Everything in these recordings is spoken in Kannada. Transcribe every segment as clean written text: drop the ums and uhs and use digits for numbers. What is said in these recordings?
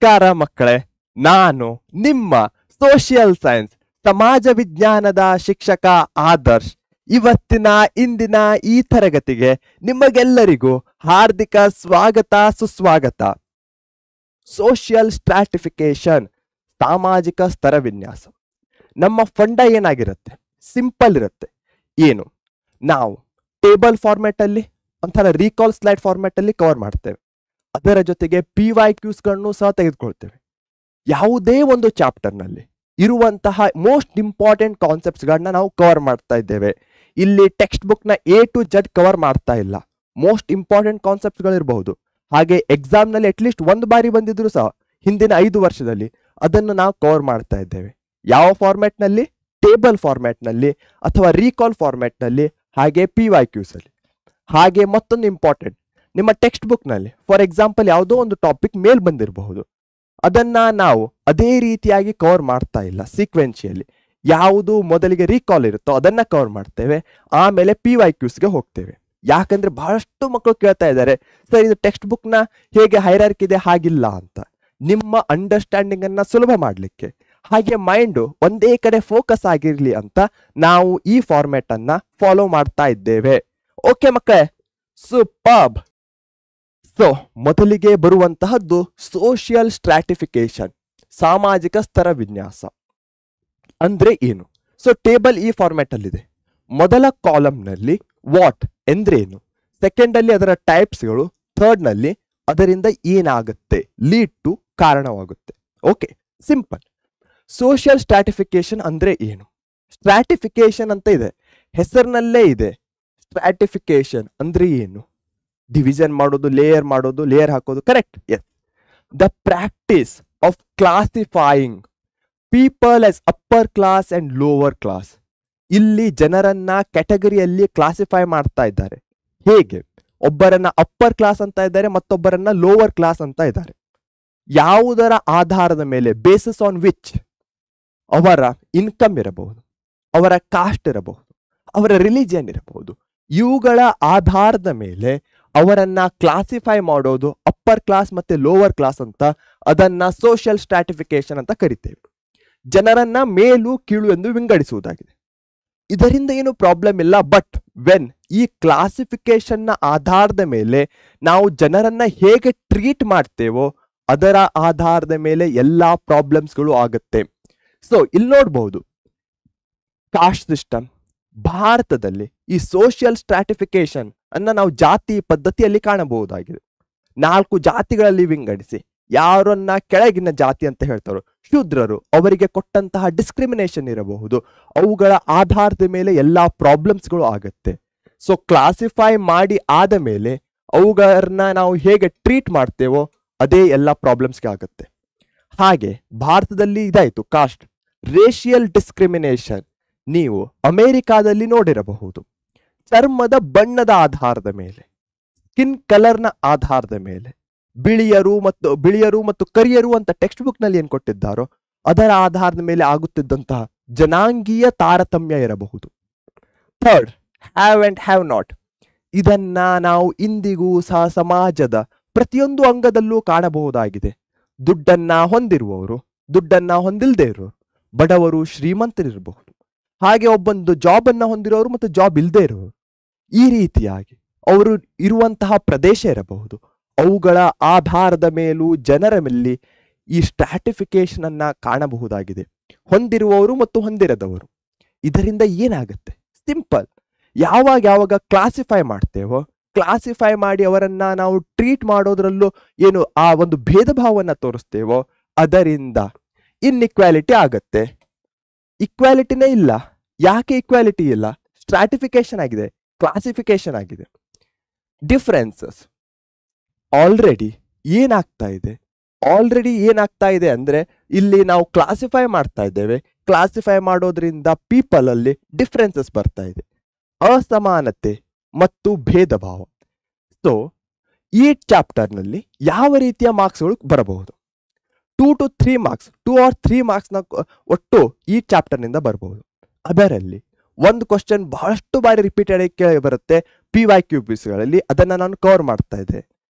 ನಮಸ್ಕಾರ ಮಕ್ಕಳೇ, ನಾನು ನಿಮ್ಮ ಸೋಷಿಯಲ್ ಸೈನ್ಸ್ ಸಮಾಜ ವಿಜ್ಞಾನದ ಶಿಕ್ಷಕ ಆದರ್ಶ್. ಇವತ್ತಿನ ಇಂದಿನ ಈ ತರಗತಿಗೆ ನಿಮಗೆಲ್ಲರಿಗೂ ಹಾರ್ದಿಕ ಸ್ವಾಗತ ಸುಸ್ವಾಗತ. ಸೋಷಿಯಲ್ ಸ್ಟ್ರಾಟಿಫಿಕೇಶನ್, ಸಾಮಾಜಿಕ ಸ್ತರ ವಿನ್ಯಾಸ. ನಮ್ಮ ಫಂಡ ಏನಾಗಿರುತ್ತೆ? ಸಿಂಪಲ್ ಇರುತ್ತೆ. ಏನು, ನಾವು ಟೇಬಲ್ ಫಾರ್ಮ್ಯಾಟ್ ಅಲ್ಲಿ ಒಂಥರ ರೀಕಾಲ್ ಸ್ಲೈಡ್ ಫಾರ್ಮ್ಯಾಟ್ ಅಲ್ಲಿ ಕವರ್ ಮಾಡ್ತೇವೆ. ಅದರ ಜೊತೆಗೆ PYQs ಗಳನ್ನು ಸಹ ತೆಗೆದುಕೊಳ್ತೇವೆ. ಯಾವುದೇ ಒಂದು ಚಾಪ್ಟರ್ನಲ್ಲಿ ಇರುವಂತಹ ಮೋಸ್ಟ್ ಇಂಪಾರ್ಟೆಂಟ್ ಕಾನ್ಸೆಪ್ಟ್ಸ್ಗಳನ್ನ ನಾವು ಕವರ್ ಮಾಡ್ತಾ ಇದ್ದೇವೆ. ಇಲ್ಲಿ ಟೆಕ್ಸ್ಟ್ ಬುಕ್ನ A to Z ಕವರ್ ಮಾಡ್ತಾ ಇಲ್ಲ. ಮೋಸ್ಟ್ ಇಂಪಾರ್ಟೆಂಟ್ ಕಾನ್ಸೆಪ್ಟ್ಸ್ಗಳಿರಬಹುದು, ಹಾಗೆ ಎಕ್ಸಾಮ್ನಲ್ಲಿ ಅಟ್ಲೀಸ್ಟ್ ಒಂದು ಬಾರಿ ಬಂದಿದ್ರು ಸಹ ಹಿಂದಿನ 5 ವರ್ಷದಲ್ಲಿ ಅದನ್ನು ನಾವು ಕವರ್ ಮಾಡ್ತಾ ಇದ್ದೇವೆ. ಯಾವ ಫಾರ್ಮ್ಯಾಟ್ನಲ್ಲಿ? ಟೇಬಲ್ ಫಾರ್ಮ್ಯಾಟ್ನಲ್ಲಿ ಅಥವಾ ರೀಕಾಲ್ ಫಾರ್ಮ್ಯಾಟ್ನಲ್ಲಿ, ಹಾಗೆ PYQs ಅಲ್ಲಿ. ಹಾಗೆ ಮತ್ತೊಂದು ಇಂಪಾರ್ಟೆಂಟ್, ನಿಮ್ಮ ಟೆಕ್ಸ್ಟ್ ಬುಕ್ನಲ್ಲಿ ಫಾರ್ ಎಕ್ಸಾಂಪಲ್ ಯಾವುದೋ ಒಂದು ಟಾಪಿಕ್ ಮೇಲ್ ಬಂದಿರಬಹುದು, ಅದನ್ನ ನಾವು ಅದೇ ರೀತಿಯಾಗಿ ಕವರ್ ಮಾಡ್ತಾ ಇಲ್ಲ. ಸೀಕ್ವೆನ್ಷಿಯಲ್ಲಿ ಯಾವುದು ಮೊದಲಿಗೆ ರೀಕಾಲ್ ಇರುತ್ತೋ ಅದನ್ನ ಕವರ್ ಮಾಡ್ತೇವೆ, ಆಮೇಲೆ PYQsಗೆ ಹೋಗ್ತೇವೆ. ಯಾಕಂದ್ರೆ ಬಹಳಷ್ಟು ಮಕ್ಕಳು ಕೇಳ್ತಾ ಇದ್ದಾರೆ, ಸರ್ ಇದು ಟೆಕ್ಸ್ಟ್ ಬುಕ್ನ ಹೇಗೆ ಹೈರಾರ್ಕಿ ಇದೆ ಹಾಗಿಲ್ಲ ಅಂತ. ನಿಮ್ಮ ಅಂಡರ್ಸ್ಟ್ಯಾಂಡಿಂಗ್ ಅನ್ನ ಸುಲಭ ಮಾಡಲಿಕ್ಕೆ, ಹಾಗೆ ಮೈಂಡು ಒಂದೇ ಕಡೆ ಫೋಕಸ್ ಆಗಿರ್ಲಿ ಅಂತ ನಾವು ಈ ಫಾರ್ಮ್ಯಾಟ್ ಅನ್ನ ಫಾಲೋ ಮಾಡ್ತಾ ಇದ್ದೇವೆ. ಓಕೆ ಮಕ್ಕಳೇ, ಸೂಪರ್ಬ್. ಸೊ ಮೊದಲಿಗೆ ಬರುವಂತಹದ್ದು ಸೋಷಿಯಲ್ ಸ್ಟ್ರಾಟಿಫಿಕೇಶನ್, ಸಾಮಾಜಿಕ ಸ್ತರ ವಿನ್ಯಾಸ ಅಂದ್ರೆ ಏನು? ಸೊ ಟೇಬಲ್ ಈ ಫಾರ್ಮ್ಯಾಟ್ ಅಲ್ಲಿದೆ. ಮೊದಲ ಕಾಲಂನಲ್ಲಿ ವಾಟ್ ಎಂದ್ರೆ ಏನು, ಸೆಕೆಂಡ್ ಅಲ್ಲಿ ಅದರ ಟೈಪ್ಸ್ಗಳು, ಥರ್ಡ್ ನಲ್ಲಿ ಅದರಿಂದ ಏನಾಗುತ್ತೆ, ಲೀಡ್ ಟು ಕಾರಣವಾಗುತ್ತೆ. Okay, simple. ಸೋಷಿಯಲ್ ಸ್ಟ್ರಾಟಿಫಿಕೇಶನ್ ಅಂದ್ರೆ ಏನು? ಸ್ಟ್ರಾಟಿಫಿಕೇಶನ್ ಅಂತ ಇದೆ, ಹೆಸರಿನಲ್ಲೇ ಇದೆ. ಸ್ಟ್ರಾಟಿಫಿಕೇಶನ್ ಅಂದ್ರೆ ಏನು? ಡಿವಿಷನ್ ಮಾಡೋದು, ಲೇಯರ್ ಹಾಕೋದು, correct? Yes. The practice of classifying people as upper class and lower class. ಇಲ್ಲಿ ಜನರನ್ನ ಕ್ಯಾಟಗರಿಯಲ್ಲಿ ಕ್ಲಾಸಿಫೈ ಮಾಡ್ತಾ ಇದ್ದಾರೆ. ಹೇಗೆ? ಒಬ್ಬರನ್ನ ಅಪ್ಪರ್ ಕ್ಲಾಸ್ ಅಂತ ಇದ್ದಾರೆ, ಮತ್ತೊಬ್ಬರನ್ನ ಲೋವರ್ ಕ್ಲಾಸ್ ಅಂತ ಇದ್ದಾರೆ. ಯಾವುದರ ಆಧಾರದ ಮೇಲೆ? Basis on which? ಅವರ ಇನ್ಕಮ್ ಇರಬಹುದು, ಅವರ ಕಾಸ್ಟ್ ಇರಬಹುದು, ಅವರ ರಿಲಿಜಿಯನ್ ಇರಬಹುದು. ಇವುಗಳ ಆಧಾರದ ಮೇಲೆ ಅವರನ್ನ ಕ್ಲಾಸಿಫೈ ಮಾಡೋದು ಅಪ್ಪರ್ ಕ್ಲಾಸ್ ಮತ್ತೆ ಲೋವರ್ ಕ್ಲಾಸ್ ಅಂತ. ಅದನ್ನ ಸೋಷಿಯಲ್ ಸ್ಟ್ರಾಟಿಫಿಕೇಶನ್ ಅಂತ ಕರಿತೇವೆ. ಜನರನ್ನ ಮೇಲು ಕೀಳು ಎಂದು ವಿಂಗಡಿಸುವುದಾಗಿದೆ. ಇದರಿಂದ ಏನು ಪ್ರಾಬ್ಲಮ್ ಇಲ್ಲ. ಬಟ್ ವೆನ್ ಈ ಕ್ಲಾಸಿಫಿಕೇಶನ್ ನ ಆಧಾರದ ಮೇಲೆ ನಾವು ಜನರನ್ನ ಹೇಗೆ ಟ್ರೀಟ್ ಮಾಡ್ತೇವೋ ಅದರ ಆಧಾರದ ಮೇಲೆ ಎಲ್ಲಾ ಪ್ರಾಬ್ಲಮ್ಸ್ಗಳು ಆಗುತ್ತೆ. ಸೊ ಇಲ್ಲಿ ನೋಡಬಹುದು, ಕಾಸ್ಟ್ ಸಿಸ್ಟಮ್ ಭಾರತದಲ್ಲಿ ಈ ಸೋಷಿಯಲ್ ಸ್ಟ್ರಾಟಿಫಿಕೇಶನ್ ಅನ್ನ ನಾವು ಜಾತಿ ಪದ್ಧತಿಯಲ್ಲಿ ಕಾಣಬಹುದಾಗಿದೆ. 4 ಜಾತಿಗಳಲ್ಲಿ ವಿಂಗಡಿಸಿ ಯಾರನ್ನ ಕೆಳಗಿನ ಜಾತಿ ಅಂತ ಹೇಳ್ತಾರೋ, ಶೂದ್ರರು, ಅವರಿಗೆ ಕೊಟ್ಟಂತಹ ಡಿಸ್ಕ್ರಿಮಿನೇಷನ್ ಇರಬಹುದು. ಅವುಗಳ ಆಧಾರದ ಮೇಲೆ ಎಲ್ಲಾ ಪ್ರಾಬ್ಲಮ್ಸ್ಗಳು ಆಗತ್ತೆ. ಸೊ ಕ್ಲಾಸಿಫೈ ಮಾಡಿ ಆದ ಮೇಲೆ ಅವುಗಳನ್ನ ನಾವು ಹೇಗೆ ಟ್ರೀಟ್ ಮಾಡ್ತೇವೋ ಅದೇ ಎಲ್ಲ ಪ್ರಾಬ್ಲಮ್ಸ್ಗೆ ಆಗುತ್ತೆ. ಹಾಗೆ ಭಾರತದಲ್ಲಿ ಇದಾಯ್ತು ಕಾಸ್ಟ್. ರೇಷಿಯಲ್ ಡಿಸ್ಕ್ರಿಮಿನೇಷನ್ ನೀವು ಅಮೆರಿಕಾದಲ್ಲಿ ನೋಡಿರಬಹುದು. ಚರ್ಮದ ಬಣ್ಣದ ಆಧಾರದ ಮೇಲೆ, ಸ್ಕಿನ್ ಕಲರ್ನ ಆಧಾರದ ಮೇಲೆ, ಬಿಳಿಯರು ಮತ್ತು ಕರಿಯರು ಅಂತ ಟೆಕ್ಸ್ಟ್ ಬುಕ್ ನಲ್ಲಿ ಏನ್ ಕೊಟ್ಟಿದ್ದಾರೋ ಅದರ ಆಧಾರದ ಮೇಲೆ ಆಗುತ್ತಿದ್ದಂತಹ ಜನಾಂಗೀಯ ತಾರತಮ್ಯ ಇರಬಹುದು. Third, have and have not. ಇದನ್ನ ನಾವು ಇಂದಿಗೂ ಸಹ ಸಮಾಜದ ಪ್ರತಿಯೊಂದು ಅಂಗದಲ್ಲೂ ಕಾಣಬಹುದಾಗಿದೆ. ದುಡ್ಡನ್ನ ಹೊಂದಿರುವವರು, ದುಡ್ಡನ್ನ ಹೊಂದಿಲ್ದೇ ಇರೋರು, ಬಡವರು, ಶ್ರೀಮಂತರಿರಬಹುದು, ಹಾಗೆ ಒಬ್ಬೊಂದು ಜಾಬ್ ಅನ್ನ ಹೊಂದಿರೋರು ಮತ್ತು ಜಾಬ್ ಇಲ್ಲದೆ ಇರೋರು. ಈ ರೀತಿಯಾಗಿ ಅವರು ಇರುವಂತಹ ಪ್ರದೇಶ ಇರಬಹುದು. ಅವುಗಳ ಆಧಾರದ ಮೇಲೂ ಜನರ ಮೇಲೆ ಈ ಸ್ಟ್ರಾಟಿಫಿಕೇಶನ್ ಅನ್ನ ಕಾಣಬಹುದಾಗಿದೆ. ಹೊಂದಿರುವವರು ಮತ್ತು ಹೊಂದಿರದವರು. ಇದರಿಂದ ಏನಾಗುತ್ತೆ? ಸಿಂಪಲ್. ಯಾವಾಗ ಕ್ಲಾಸಿಫೈ ಮಾಡ್ತೇವೋ, ಕ್ಲಾಸಿಫೈ ಮಾಡಿ ಅವರನ್ನ ನಾವು ಟ್ರೀಟ್ ಮಾಡೋದ್ರಲ್ಲೂ ಏನು ಆ ಒಂದು ಭೇದ ಭಾವನ ತೋರಿಸ್ತೇವೋ ಅದರಿಂದ ಇನ್ಇಕ್ವಾಲಿಟಿ ಆಗತ್ತೆ. ಇಕ್ವಾಲಿಟಿನೇ ಇಲ್ಲ. ಯಾಕೆ ಇಕ್ವಾಲಿಟಿ ಇಲ್ಲ? ಸ್ಟ್ರಾಟಿಫಿಕೇಶನ್ ಆಗಿದೆ, ಕ್ಲಾಸಿಫಿಕೇಶನ್ ಆಗಿದೆ. ಡಿಫರೆನ್ಸಸ್ ಆಲ್ರೆಡಿ ಏನಾಗ್ತಾ ಇದೆ ಅಂದ್ರೆ ಇಲ್ಲಿ ನಾವು ಕ್ಲಾಸಿಫೈ ಮಾಡ್ತಾ ಇದ್ದೇವೆ. ಕ್ಲಾಸಿಫೈ ಮಾಡೋದ್ರಿಂದ ಪೀಪಲ್ ಅಲ್ಲಿ ಡಿಫರೆನ್ಸಸ್ ಬರ್ತಾ ಇದೆ, ಅಸಮಾನತೆ ಮತ್ತು ಭೇದ ಭಾವ. ಸೊ ಈ ಚಾಪ್ಟರ್ ನಲ್ಲಿ ಯಾವ ರೀತಿಯ ಮಾರ್ಕ್ಸ್ಗಳು ಬರಬಹುದು? 2 to 3 ಮಾರ್ಕ್ಸ್, 2 or 3 ಮಾರ್ಕ್ಸ್ನ ಒಟ್ಟು ಈ ಚಾಪ್ಟರ್ ನಿಂದ ಬರಬಹುದು. ಅದರಲ್ಲಿ ಒಂದು ಕ್ವಶನ್ ಬಹಳಷ್ಟು ಬಾರಿ ರಿಪೀಟೆಡ್ ಆಗಿ ಬರುತ್ತೆ PYQs ಗಳಲ್ಲಿ. ಅದನ್ನ ನಾನು ಕವರ್ ಮಾಡ್ತಾ ಇದ್ದೆ.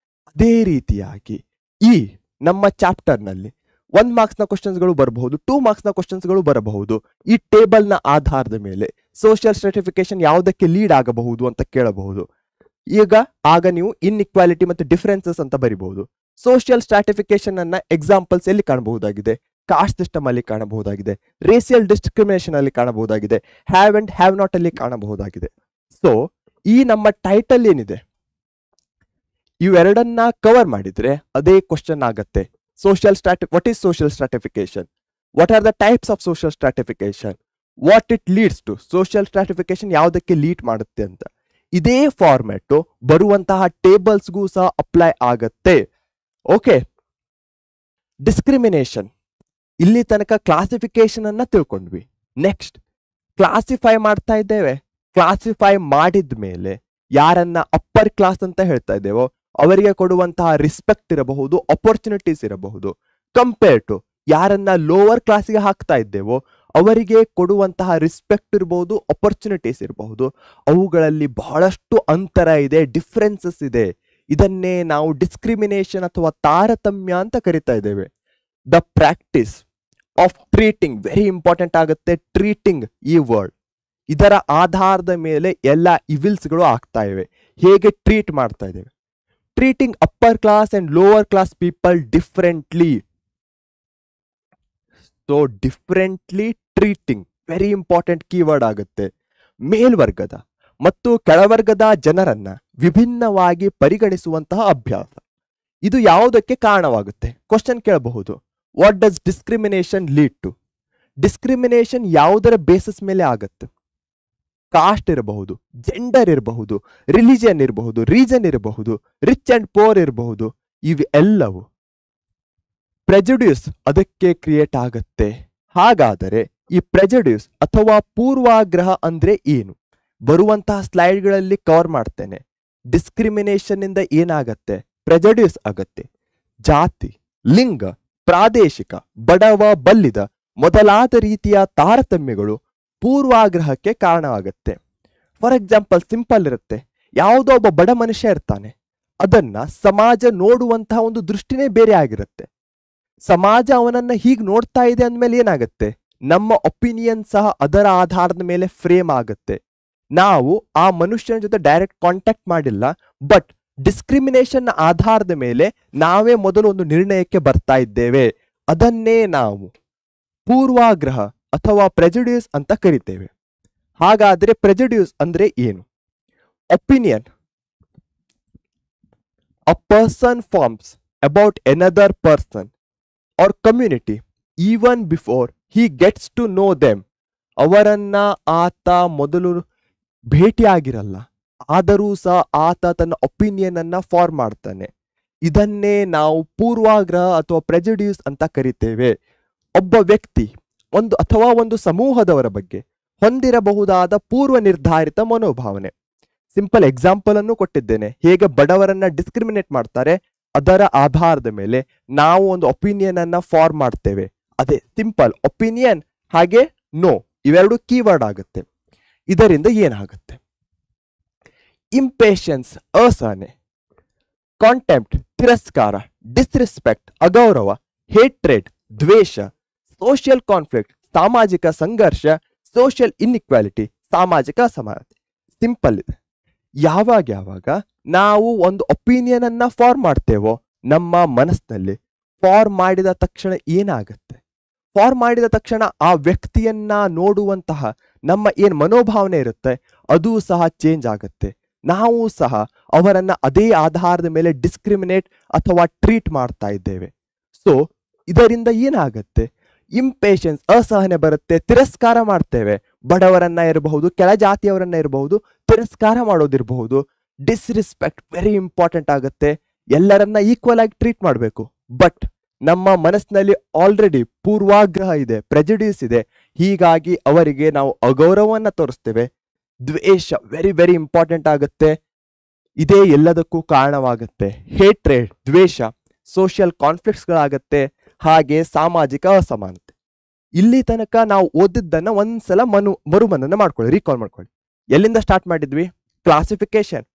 ಅದೇ ರೀತಿಯಾಗಿ ಈ ನಮ್ಮ ಚಾಪ್ಟರ್ನಲ್ಲಿ 1 ಮಾರ್ಕ್ಸ್ನ ಕ್ವಶನ್ಸ್ಗಳು ಬರಬಹುದು, 2 ಮಾರ್ಕ್ಸ್ನ ಕ್ವಶನ್ಸ್ಗಳು ಬರಬಹುದು. ಈ ಟೇಬಲ್ನ ಆಧಾರದ ಮೇಲೆ ಸೋಷಿಯಲ್ ಸ್ಟ್ರಾಟಿಫಿಕೇಶನ್ ಯಾವುದಕ್ಕೆ ಲೀಡ್ ಆಗಬಹುದು ಅಂತ ಕೇಳಬಹುದು. ಆಗ ನೀವು ಇನ್ಇಕ್ವಾಲಿಟಿ ಮತ್ತು ಡಿಫರೆನ್ಸಸ್ ಅಂತ ಬರಿಬಹುದು. ಸೋಷಿಯಲ್ ಸ್ಟ್ರಾಟಿಫಿಕೇಶನ್ ಅನ್ನ ಎಕ್ಸಾಂಪಲ್ಸ್ ಎಲ್ಲಿ ಕಾಣಬಹುದಾಗಿದೆ? ಕಾಸ್ಟ್ ಸಿಸ್ಟಮ್ ಅಲ್ಲಿ ಕಾಣಬಹುದಾಗಿದೆ, ರೇಸಿಯಲ್ ಡಿಸ್ಕ್ರಿಮಿನೇಷನ್ ಅಲ್ಲಿ ಕಾಣಬಹುದಾಗಿದೆ, ಹ್ಯಾವ್ ಅಂಡ್ ಹ್ಯಾವ್ ನಾಟ್ ಅಲ್ಲಿ ಕಾಣಬಹುದಾಗಿದೆ. ಸೊ ಈ ನಮ್ಮ ಟೈಟಲ್ ಏನಿದೆ ಇವೆರಡನ್ನ ಕವರ್ ಮಾಡಿದ್ರೆ ಅದೇ ಕ್ವಶನ್ ಆಗತ್ತೆ. What is social stratification, what are the types of social stratification, what it leads to, social stratification ಯಾವುದಕ್ಕೆ ಲೀಡ್ ಮಾಡುತ್ತೆ ಅಂತ. ಇದೇ ಫಾರ್ಮ್ಯಾಟ್ ಬರುವಂತಹ ಟೇಬಲ್ಸ್ಗೂ ಸಹ ಅಪ್ಲೈ ಆಗತ್ತೆ. ಓಕೆ, ಡಿಸ್ಕ್ರಿಮಿನೇಷನ್ ಇಲ್ಲಿ ತನಕ ಕ್ಲಾಸಿಫಿಕೇಶನ್ ಅನ್ನ ತಿಳ್ಕೊಂಡ್ವಿ. ನೆಕ್ಸ್ಟ್ ಕ್ಲಾಸಿಫೈ ಮಾಡ್ತಾ ಇದ್ದೇವೆ. ಕ್ಲಾಸಿಫೈ ಮಾಡಿದ ಮೇಲೆ ಯಾರನ್ನ ಅಪ್ಪರ್ ಕ್ಲಾಸ್ ಅಂತ ಹೇಳ್ತಾ ಇದ್ದೇವೋ ಅವರಿಗೆ ಕೊಡುವಂತಹ ರಿಸ್ಪೆಕ್ಟ್ ಇರಬಹುದು, ಅಪರ್ಚುನಿಟೀಸ್ ಇರಬಹುದು. ಕಂಪೇರ್ ಟು ಯಾರನ್ನ ಲೋವರ್ ಕ್ಲಾಸಿಗೆ ಹಾಕ್ತಾ ಇದ್ದೇವೋ ಅವರಿಗೆ ಕೊಡುವಂತಹ ರಿಸ್ಪೆಕ್ಟ್ ಇರಬಹುದು, ಅಪರ್ಚುನಿಟೀಸ್ ಇರಬಹುದು. ಅವುಗಳಲ್ಲಿ ಬಹಳಷ್ಟು ಅಂತರ ಇದೆ, ಡಿಫರೆನ್ಸಸ್ ಇದೆ. ಇದನ್ನೇ ನಾವು ಡಿಸ್ಕ್ರಿಮಿನೇಷನ್ ಅಥವಾ ತಾರತಮ್ಯ ಅಂತ ಕರಿತಾ ಇದ್ದೇವೆ. The practice of treating, very important ಆಗುತ್ತೆ. ಟ್ರೀಟಿಂಗ್ ಈ ವರ್ಡ್, ಇದರ ಆಧಾರದ ಮೇಲೆ ಎಲ್ಲ ಇವಿಲ್ಸ್ಗಳು ಆಗ್ತಾ ಇವೆ. ಹೇಗೆ ಟ್ರೀಟ್ ಮಾಡ್ತಾ ಇದ್ದೇವೆ? Treating upper class and lower class people differently. So differently treating very important keyword ಆಗುತ್ತೆ. ಮೇಲ್ವರ್ಗದ ಮತ್ತು ಕೆಳವರ್ಗದ ಜನರನ್ನ ವಿಭಿನ್ನವಾಗಿ ಪರಿಗಣಿಸುವಂತಹ ಅಭ್ಯಾಸ, ಇದು ಯಾವುದಕ್ಕೆ ಕಾರಣವಾಗುತ್ತೆ? ಕ್ವಶನ್ ಕೇಳಬಹುದು. What does discrimination lead to? Discrimination ಯಾವುದರ ಬೇಸಿಸ್ ಮೇಲೆ ಆಗುತ್ತೆ? ಕಾಸ್ಟ್ ಇರಬಹುದು, ಜೆಂಡರ್ ಇರಬಹುದು, ರಿಲಿಜಿಯನ್ ಇರಬಹುದು, ರೀಜನ್ ಇರಬಹುದು, ರಿಚ್ ಅಂಡ್ ಪೋರ್ ಇರಬಹುದು. ಇವೆಲ್ಲವೂ ಪ್ರೆಜುಡ್ಯೂಸ್ ಅದಕ್ಕೆ ಕ್ರಿಯೇಟ್ ಆಗತ್ತೆ. ಹಾಗಾದರೆ ಈ ಪ್ರೆಜುಡ್ಯೂಸ್ ಅಥವಾ ಪೂರ್ವಾಗ್ರಹ ಅಂದ್ರೆ ಏನು? ಬರುವಂತಹ ಸ್ಲೈಡ್ಗಳಲ್ಲಿ ಕವರ್ ಮಾಡ್ತೇನೆ. ಡಿಸ್ಕ್ರಿಮಿನೇಷನ್ ಇಂದ ಏನಾಗತ್ತೆ? ಪ್ರೆಜುಡ್ಯೂಸ್ ಆಗತ್ತೆ. ಜಾತಿ, ಲಿಂಗ, ಪ್ರಾದೇಶಿಕ, ಬಡವ ಬಲ್ಲಿದ ಮೊದಲಾದ ರೀತಿಯ ತಾರತಮ್ಯಗಳು ಪೂರ್ವಾಗ್ರಹಕ್ಕೆ ಕಾರಣವಾಗುತ್ತೆ. ಫಾರ್ ಎಕ್ಸಾಂಪಲ್ ಸಿಂಪಲ್ ಇರುತ್ತೆ. ಯಾವುದೋ ಒಬ್ಬ ಬಡ ಮನುಷ್ಯ ಇರ್ತಾನೆ, ಅದನ್ನ ಸಮಾಜ ನೋಡುವಂತಹ ಒಂದು ದೃಷ್ಟಿನೇ ಬೇರೆ ಆಗಿರುತ್ತೆ. ಸಮಾಜ ಅವನನ್ನ ಹೀಗೆ ನೋಡ್ತಾ ಇದೆ ಅಂದ್ಮೇಲೆ ಏನಾಗುತ್ತೆ? ನಮ್ಮ ಒಪಿನಿಯನ್ ಸಹ ಅದರ ಆಧಾರದ ಮೇಲೆ ಫ್ರೇಮ್ ಆಗುತ್ತೆ. ನಾವು ಆ ಮನುಷ್ಯನ ಜೊತೆ ಡೈರೆಕ್ಟ್ ಕಾಂಟ್ಯಾಕ್ಟ್ ಮಾಡಿಲ್ಲ, ಬಟ್ ಡಿಸ್ಕ್ರಿಮಿನೇಷನ್ ಆಧಾರದ ಮೇಲೆ ನಾವೇ ಮೊದಲು ಒಂದು ನಿರ್ಣಯಕ್ಕೆ ಬರ್ತಾ ಇದ್ದೇವೆ. ಅದನ್ನೇ ನಾವು ಪೂರ್ವಾಗ್ರಹ ಅಥವಾ ಪ್ರೆಜುಡ್ಯೂಸ್ ಅಂತ ಕರಿತೇವೆ. ಹಾಗಾದ್ರೆ ಪ್ರೆಜುಡ್ಯೂಸ್ ಅಂದ್ರೆ ಏನು? Opinion a person forms about another person or community even before he gets to know them. ಅವರನ್ನ ಆತ ಮೊದಲು ಭೇಟಿಯಾಗಿರಲ್ಲ, ಆದರೂ ಸಹ ಆತ ತನ್ನ ಒಪಿನಿಯನ್ ಅನ್ನ ಫಾರ್ಮ್ ಮಾಡ್ತಾನೆ. ಇದನ್ನೇ ನಾವು ಪೂರ್ವಾಗ್ರಹ ಅಥವಾ ಪ್ರೆಜುಡ್ಯೂಸ್ ಅಂತ ಕರಿತೇವೆ. ಒಬ್ಬ ವ್ಯಕ್ತಿ ಒಂದು ಸಮೂಹದವರ ಬಗ್ಗೆ ಹೊಂದಿರಬಹುದಾದ ಪೂರ್ವ ನಿರ್ಧಾರಿತ ಮನೋಭಾವನೆ. ಸಿಂಪಲ್ ಎಕ್ಸಾಂಪಲ್ ಅನ್ನು ಕೊಟ್ಟಿದ್ದೇನೆ. ಹೇಗೆ ಬಡವರನ್ನ ಡಿಸ್ಕ್ರಿಮಿನೇಟ್ ಮಾಡ್ತಾರೆ, ಅದರ ಆಧಾರದ ಮೇಲೆ ನಾವು ಒಂದು ಒಪಿನಿಯನ್ ಅನ್ನ ಫಾರ್ಮ್ ಮಾಡ್ತೇವೆ. ಅದೇ ಸಿಂಪಲ್ ಒಪಿನಿಯನ್ ಹಾಗೆ ನೋ, ಇವೆರಡು ಕೀವರ್ಡ್ ಆಗುತ್ತೆ. ಇದರಿಂದ ಏನಾಗುತ್ತೆ? ಇಂಪೇಷನ್ಸ್ ಅಸಹನೆ, ಕಾಂಟೆಂಪ್ಟ್ ತಿರಸ್ಕಾರ, ಡಿಸ್ರೆಸ್ಪೆಕ್ಟ್ ಅಗೌರವ, ಹೇಟ್ರೆಡ್ ದ್ವೇಷ, ಸೋಷಿಯಲ್ ಕಾನ್ಫ್ಲಿಕ್ಟ್ ಸಾಮಾಜಿಕ ಸಂಘರ್ಷ, ಸೋಷಿಯಲ್ ಇನ್ಇಕ್ವಾಲಿಟಿ ಸಾಮಾಜಿಕ ಅಸಮಾನತೆ. ಸಿಂಪಲ್ ಇದೆ. ಯಾವಾಗ ನಾವು ಒಂದು ಒಪಿನಿಯನ್ ಅನ್ನ ಫಾರ್ಮ್ ಮಾಡ್ತೇವೋ ನಮ್ಮ ಮನಸ್ಸಿನಲ್ಲಿ, ಫಾರ್ಮ್ ಮಾಡಿದ ತಕ್ಷಣ ಏನಾಗುತ್ತೆ? ಫಾರ್ಮ್ ಮಾಡಿದ ತಕ್ಷಣ ಆ ವ್ಯಕ್ತಿಯನ್ನ ನೋಡುವಂತಹ ನಮ್ಮ ಏನ್ ಮನೋಭಾವನೆ ಇರುತ್ತೆ ಅದು ಸಹ ಚೇಂಜ್ ಆಗುತ್ತೆ. ನಾವು ಸಹ ಅವರನ್ನ ಅದೇ ಆಧಾರದ ಮೇಲೆ ಡಿಸ್ಕ್ರಿಮಿನೇಟ್ ಅಥವಾ ಟ್ರೀಟ್ ಮಾಡ್ತಾ ಇದ್ದೇವೆ. ಸೊ ಇದರಿಂದ ಏನಾಗುತ್ತೆ? ಇಂಪೇಷನ್ಸ್ ಅಸಹನೆ ಬರುತ್ತೆ, ತಿರಸ್ಕಾರ ಮಾಡ್ತೇವೆ. ಬಡವರನ್ನ ಇರಬಹುದು, ಕೆಳ ಜಾತಿಯವರನ್ನ ಇರಬಹುದು, ತಿರಸ್ಕಾರ ಮಾಡೋದಿರಬಹುದು. ಡಿಸ್ರೆಸ್ಪೆಕ್ಟ್ ವೆರಿ ಇಂಪಾರ್ಟೆಂಟ್ ಆಗುತ್ತೆ. ಎಲ್ಲರನ್ನ ಈಕ್ವಲ್ ಆಗಿ ಟ್ರೀಟ್ ಮಾಡಬೇಕು, ಬಟ್ ನಮ್ಮ ಮನಸ್ಸಿನಲ್ಲಿ ಆಲ್ರೆಡಿ ಪೂರ್ವಾಗ್ರಹ ಇದೆ, ಪ್ರೆಜುಡ್ಯೂಸ್ ಇದೆ. ಹೀಗಾಗಿ ಅವರಿಗೆ ನಾವು ಅಗೌರವವನ್ನ ತೋರಿಸ್ತೇವೆ. ದ್ವೇಷ ವೆರಿ ವೆರಿ ಇಂಪಾರ್ಟೆಂಟ್ ಆಗುತ್ತೆ. ಇದೇ ಎಲ್ಲದಕ್ಕೂ ಕಾರಣವಾಗುತ್ತೆ. ಹೇಟ್ರೇಡ್ ದ್ವೇಷ, ಸೋಷಿಯಲ್ ಕಾನ್ಫ್ಲಿಕ್ಟ್ಸ್ಗಳಾಗತ್ತೆ, ಹಾಗೆ ಸಾಮಾಜಿಕ ಅಸಮಾನತೆ. ಇಲ್ಲಿ ತನಕ ನಾವು ಓದಿದ್ದನ್ನ ಒಂದ್ಸಲ ಮರುಮನನ ಮಾಡ್ಕೊಳ್ಳಿ, ರೀಕಾಲ್ ಮಾಡ್ಕೊಳ್ಳಿ. ಎಲ್ಲಿಂದ ಸ್ಟಾರ್ಟ್ ಮಾಡಿದ್ವಿ? Classification,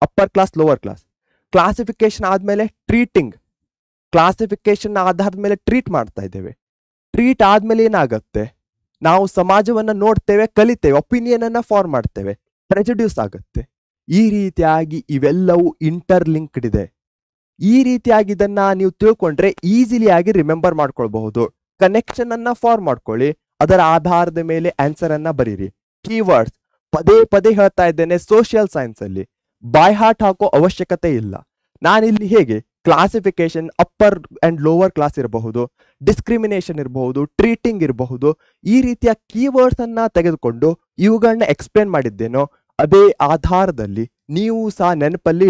upper class lower class. Classification ಆದ್ಮೇಲೆ ಟ್ರೀಟಿಂಗ್, ಕ್ಲಾಸಿಫಿಕೇಶನ್ ಆಧಾರದ ಮೇಲೆ ಟ್ರೀಟ್ ಮಾಡ್ತಾ ಇದ್ದೇವೆ. ಟ್ರೀಟ್ ಆದ್ಮೇಲೆ ಏನಾಗುತ್ತೆ, ನಾವು ಸಮಾಜವನ್ನ ನೋಡ್ತೇವೆ, ಕಲಿತೇವೆ, ಒಪಿನಿಯನ್ ಅನ್ನ ಫಾರ್ಮ್ ಮಾಡ್ತೇವೆ, ಪ್ರೆಜುಡ್ಯೂಸ್ ಆಗುತ್ತೆ. ಈ ರೀತಿಯಾಗಿ ಇವೆಲ್ಲವೂ ಇಂಟರ್ಲಿಂಕ್ಡ್ ಇದೆ. ಈ ರೀತಿಯಾಗಿ ಇದನ್ನ ನೀವು ತಿಳ್ಕೊಂಡ್ರೆ ಈಸಿಲಿ ಆಗಿ ರಿಮೆಂಬರ್ ಮಾಡ್ಕೊಳ್ಬಹುದು. ಕನೆಕ್ಷನ್ ಅನ್ನ ಫಾರ್ಮ್ ಮಾಡ್ಕೊಳ್ಳಿ, ಅದರ ಆಧಾರದ ಮೇಲೆ ಆನ್ಸರ್ ಅನ್ನ ಬರೀರಿ. ಕೀವರ್ಡ್ಸ್ ಪದೇ ಪದೇ ಹೇಳ್ತಾ ಇದ್ದೇನೆ, ಸೋಷಿಯಲ್ ಸೈನ್ಸ್ ಅಲ್ಲಿ ಬೈ ಹಾರ್ಟ್ ಹಾಕೋ ಅವಶ್ಯಕತೆ ಇಲ್ಲ. ನಾನಿಲ್ಲಿ ಹೇಗೆ classification upper and lower class ಇರಬಹುದು, ಡಿಸ್ಕ್ರಿಮಿನೇಷನ್ ಇರಬಹುದು, ಟ್ರೀಟಿಂಗ್ ಇರಬಹುದು, ಈ ರೀತಿಯ ಕೀವರ್ಡ್ಸ್ ಅನ್ನ ತೆಗೆದುಕೊಂಡು ಇವುಗಳನ್ನ ಎಕ್ಸ್ಪ್ಲೇನ್ ಮಾಡಿದ್ದೇನೋ ಅದೇ ಆಧಾರದಲ್ಲಿ ನೀವು ಸಹ ನೆನಪಲ್ಲಿ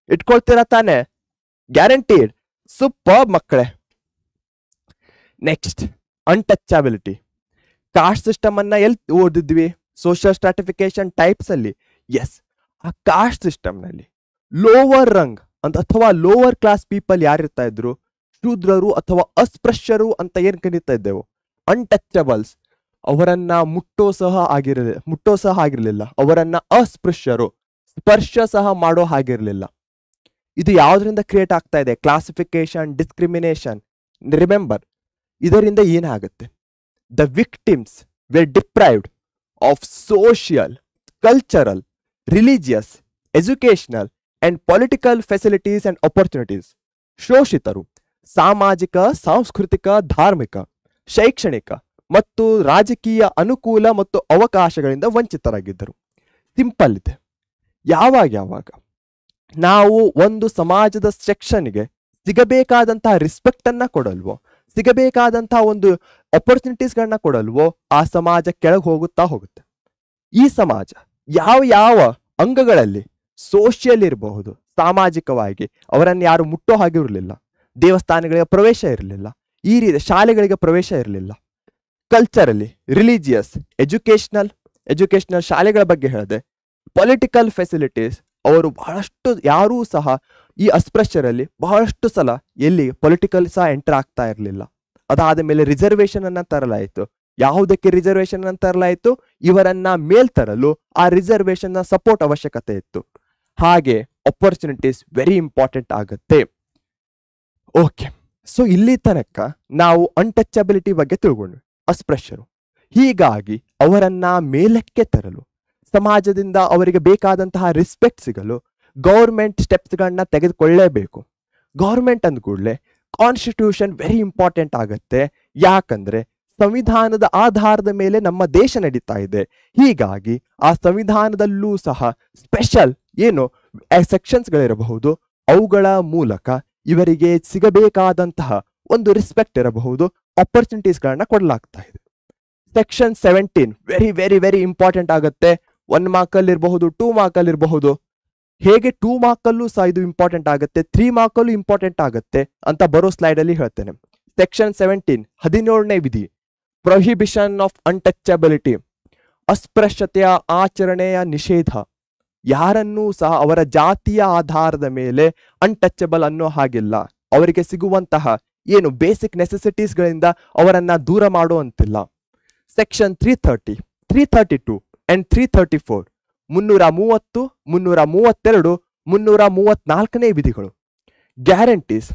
ಇಟ್ಕೊಳ್ತೀರಾ ತಾನೆ? ಗ್ಯಾರಂಟೀಡ್. ಸೂಪರ್ ಮಕ್ಕಳೇ. Next, untouchability. ಕಾಸ್ಟ್ ಸಿಸ್ಟಮ್ ಅನ್ನ ಎಲ್ಲಿ ಓದಿದ್ವಿ? ಸೋಷಿಯಲ್ ಸ್ಟ್ರಾಟಿಫಿಕೇಶನ್ ಟೈಪ್ಸ್ ಅಲ್ಲಿ. ಎಸ್, ಆ ಕಾಸ್ಟ್ ಸಿಸ್ಟಮ್ ನಲ್ಲಿ ಲೋವರ್ ರಂಗ್ ಅಂತ ಅಥವಾ ಲೋವರ್ ಕ್ಲಾಸ್ ಪೀಪಲ್ ಯಾರಿರ್ತಾ ಇದ್ರು, ಶೂದ್ರರು ಅಥವಾ ಅಸ್ಪೃಶ್ಯರು ಅಂತ ಏನ್ ಕರೀತಾ ಇದ್ದೆವು, ಅನ್ಟಚಬಲ್ಸ್, ಅವರನ್ನ ಮುಟ್ಟೋ ಸಹ ಆಗಿರ್ಲಿಲ್ಲ. ಅವರನ್ನ ಅಸ್ಪೃಶ್ಯರು, ಸ್ಪರ್ಶ ಸಹ ಮಾಡೋ ಹಾಗಿರ್ಲಿಲ್ಲ. ಇದು ಯಾವ್ದ್ರಿಂದ ಕ್ರಿಯೇಟ್ ಆಗ್ತಾ ಇದೆ? Classification, discrimination. ರಿಮೆಂಬರ್, ಇದರಿಂದ ಏನಾಗುತ್ತೆ? The victims were deprived of social, cultural, religious, educational and political facilities and opportunities. ಶೋಷಿತರು ಸಾಮಾಜಿಕ, ಸಾಂಸ್ಕೃತಿಕ, ಧಾರ್ಮಿಕ, ಶೈಕ್ಷಣಿಕ ಮತ್ತು ರಾಜಕೀಯ ಅನುಕೂಲ ಮತ್ತು ಅವಕಾಶಗಳಿಂದ ವಂಚಿತರಾಗಿದ್ದರು. ಸಿಂಪಲ್ ಇದೆ. ಯಾವಾಗ ನಾವು ಒಂದು ಸಮಾಜದ ಸೆಕ್ಷನ್ಗೆ ಸಿಗಬೇಕಾದಂತಹ ರೆಸ್ಪೆಕ್ಟ್ ಅನ್ನ ಕೊಡಲ್ವೋ, ಸಿಗಬೇಕಾದಂತಹ ಒಂದು ಅಪರ್ಚುನಿಟೀಸ್ಗಳನ್ನ ಕೊಡಲ್ವೋ, ಆ ಸಮಾಜ ಕೆಳಗೆ ಹೋಗುತ್ತೆ. ಈ ಸಮಾಜ ಯಾವ ಅಂಗಗಳಲ್ಲಿ ಸೋಷಿಯಲ್ ಇರಬಹುದು, ಸಾಮಾಜಿಕವಾಗಿ ಅವರನ್ನು ಯಾರು ಮುಟ್ಟೋ ಹಾಗಿರಲಿಲ್ಲ, ದೇವಸ್ಥಾನಗಳಿಗೆ ಪ್ರವೇಶ ಇರಲಿಲ್ಲ, ಈ ರೀತಿ ಶಾಲೆಗಳಿಗೆ ಪ್ರವೇಶ ಇರಲಿಲ್ಲ. ಕಲ್ಚರಲಿ, ರಿಲಿಜಿಯಸ್, ಎಜುಕೇಶನಲ್ ಶಾಲೆಗಳ ಬಗ್ಗೆ ಹೇಳಿದೆ. ಪೊಲಿಟಿಕಲ್ ಫೆಸಿಲಿಟೀಸ್, ಅವರು ಬಹಳಷ್ಟು ಯಾರೂ ಸಹ ಈ ಅಸ್ಪೃಶ್ಯರಲ್ಲಿ ಬಹಳಷ್ಟು ಸಲ ಎಲ್ಲಿ ಪೊಲಿಟಿಕಲ್ ಸಹ ಎಂಟರ್ ಆಗ್ತಾ ಇರಲಿಲ್ಲ. ಅದಾದ ಮೇಲೆ ರಿಸರ್ವೇಶನ್ ಅನ್ನ ತರಲಾಯಿತು. ಯಾವುದಕ್ಕೆ ರಿಸರ್ವೇಶನ್ ಅನ್ನ ತರಲಾಯಿತು? ಇವರನ್ನ ಮೇಲ್ತರಲು ಆ ರಿಸರ್ವೇಶನ್ ನ ಸಪೋರ್ಟ್ ಅವಶ್ಯಕತೆ ಇತ್ತು. ಹಾಗೆ ಅಪರ್ಚುನಿಟೀಸ್ ವೆರಿ ಇಂಪಾರ್ಟೆಂಟ್ ಆಗುತ್ತೆ. ಓಕೆ, ಸೊ ಇಲ್ಲಿ ತನಕ ನಾವು ಅನ್ಟಚಬಿಲಿಟಿ ಬಗ್ಗೆ ತಿಳ್ಕೊಂಡ್ವಿ, ಅಸ್ಪೃಶ್ಯರು. ಹೀಗಾಗಿ ಅವರನ್ನ ಮೇಲಕ್ಕೆ ತರಲು, ಸಮಾಜದಿಂದ ಅವರಿಗೆ ಬೇಕಾದಂತಹ ರೆಸ್ಪೆಕ್ಟ್ ಸಿಗಲು ಗೌರ್ಮೆಂಟ್ ಸ್ಟೆಪ್ಸ್ಗಳನ್ನ ತೆಗೆದುಕೊಳ್ಳೇಬೇಕು. ಗೌರ್ಮೆಂಟ್ ಅಂದ ಕೂಡಲೇ ಕಾನ್ಸ್ಟಿಟ್ಯೂಷನ್ ವೆರಿ ಇಂಪಾರ್ಟೆಂಟ್ ಆಗುತ್ತೆ. ಯಾಕಂದ್ರೆ ಸಂವಿಧಾನದ ಆಧಾರದ ಮೇಲೆ ನಮ್ಮ ದೇಶ ನಡೀತಾ ಇದೆ. ಹೀಗಾಗಿ ಆ ಸಂವಿಧಾನದಲ್ಲೂ ಸಹ ಸ್ಪೆಷಲ್ ಸೆಕ್ಷನ್ಸ್ಗಳಿರಬಹುದು. ಅವುಗಳ ಮೂಲಕ ಇವರಿಗೆ ಸಿಗಬೇಕಾದಂತಹ ಒಂದು ರೆಸ್ಪೆಕ್ಟ್ ಇರಬಹುದು, ಅಪರ್ಚುನಿಟೀಸ್ಗಳನ್ನ ಕೊಡಲಾಗ್ತಾ ಇದೆ. Section 17 very very very important ಆಗುತ್ತೆ. 1 ಮಾರ್ಕಲ್ಲಿ ಇರಬಹುದು, 2 ಮಾರ್ಕಲ್ಲಿ ಇರಬಹುದು. ಹೇಗೆ 2 ಮಾರ್ಕಲ್ಲೂ ಸಹ ಇದು ಇಂಪಾರ್ಟೆಂಟ್ ಆಗುತ್ತೆ, 3 ಮಾರ್ಕಲ್ಲೂ ಇಂಪಾರ್ಟೆಂಟ್ ಆಗುತ್ತೆ ಅಂತ ಬರೋ ಸ್ಲೈಡ್ ಅಲ್ಲಿ ಹೇಳ್ತೇನೆ. ಸೆಕ್ಷನ್ 17 17ನೇ ವಿಧಿ, ಪ್ರೊಹಿಬಿಷನ್ ಆಫ್ ಅನ್ಟಚಬಿಲಿಟಿ, ಅಸ್ಪೃಶ್ಯತೆಯ ಆಚರಣೆಯ ನಿಷೇಧ. ಯಾರನ್ನೂ ಸಹ ಅವರ ಜಾತಿಯ ಆಧಾರದ ಮೇಲೆ ಅನ್ಟಚಬಲ್ ಅನ್ನೋ ಹಾಗಿಲ್ಲ. ಅವರಿಗೆ ಸಿಗುವಂತಹ ಬೇಸಿಕ್ ನೆಸೆಸಿಟೀಸ್ಗಳಿಂದ ಅವರನ್ನ ದೂರ ಮಾಡುವಂತಿಲ್ಲ. ಸೆಕ್ಷನ್ 330, 332 ಅಂಡ್ 334, 330, 332, 334ನೇ ವಿಧಿಗಳು. Guarantees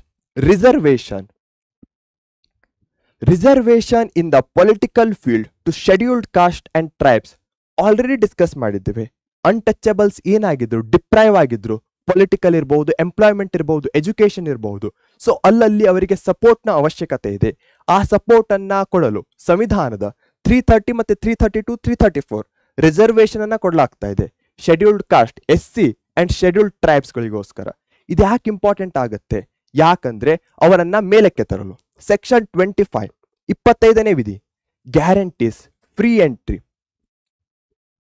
reservation in the political field to scheduled caste and tribes. Already discuss ಮಾಡಿದ್ದೇವೆ. ಅನ್ಟಚಬಲ್ಸ್ ಏನಾಗಿದ್ರು, ಡಿಪ್ರೈವ್ ಆಗಿದ್ರು. ಪೊಲಿಟಿಕಲ್ ಇರಬಹುದು, ಎಂಪ್ಲಾಯ್ಮೆಂಟ್ ಇರಬಹುದು, ಎಜುಕೇಶನ್ ಇರಬಹುದು. ಸೊ ಅಲ್ಲಲ್ಲಿ ಅವರಿಗೆ ಸಪೋರ್ಟ್ನ ಅವಶ್ಯಕತೆ ಇದೆ. ಆ ಸಪೋರ್ಟ್ ಅನ್ನ ಕೊಡಲು ಸಂವಿಧಾನದ 330 ಮತ್ತೆ 332, 334 ರಿಸರ್ವೇಶನ್ ಅನ್ನ ಕೊಡಲಾಗ್ತಾ ಇದೆ. Scheduled caste, SC and scheduled tribes ಗಳಿಗೋಸ್ಕರ. ಇದು ಯಾಕೆ ಇಂಪಾರ್ಟೆಂಟ್ ಆಗುತ್ತೆ? ಯಾಕಂದ್ರೆ ಅವರನ್ನ ಮೇಲಕ್ಕೆ ತರಲು. ಸೆಕ್ಷನ್ 25 25ನೇ ವಿಧಿ, guarantees free entry.